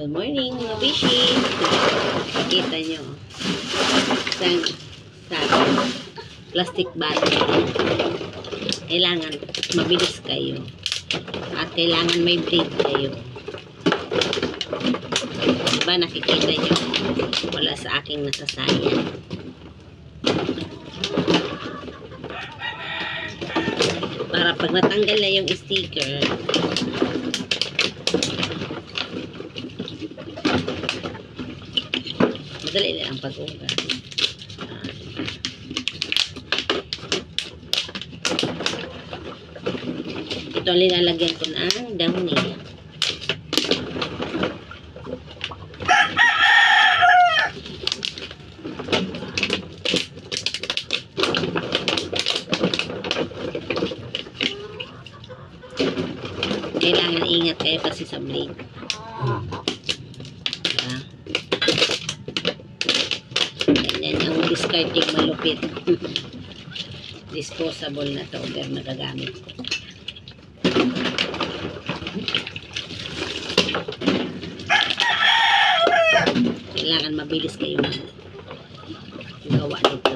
Good morning mga bishi. Kita nyo. Isang plastic bottle. Kailangan mabilis kayo. At kailangan may break kayo. Diba nakikita nyo? Wala sa aking nasasayang. Para pag natanggal na yung sticker, madali lang ang pag-ugas. Ito ang linalagyan ko ng downy. Kailangan ingat kayo kasi sa blade. Diba? Ganyan ang discarding malupit. Disposable na to, pero nagagamit ko. Kailangan mabilis kayo na gawa nito.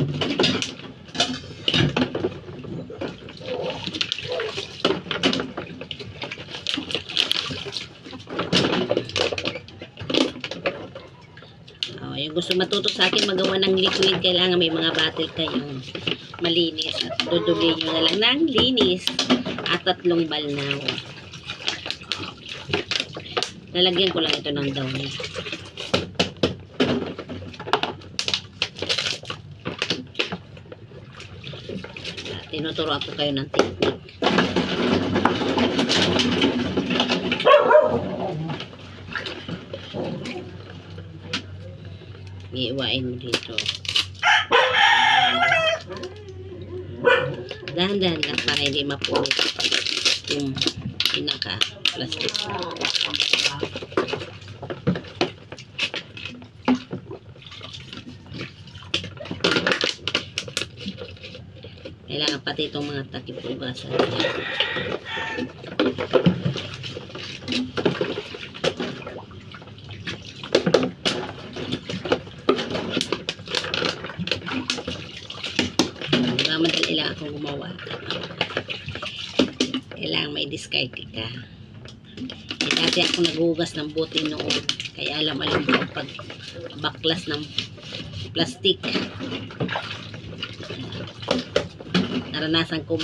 Yung gusto matuto sa akin magawa ng liquid, kailangan may mga bottle kayong malinis at dudugin nyo na lang ng linis at 3 balnaw. Lalagyan ko lang ito ng downy. Tinuturoan ko kayo ng technique. Iiwain mo dito. Dahan-dahan lang para hindi mapulit yung pinaka-plastic. Kailangan pati itong mga takip-ugasan. Madali lang akong gumawa. Kailangan may discard ka. Dati ako naghugas ng bote noon. Kaya alam ko pag baklas ng plastic. Naranasan ko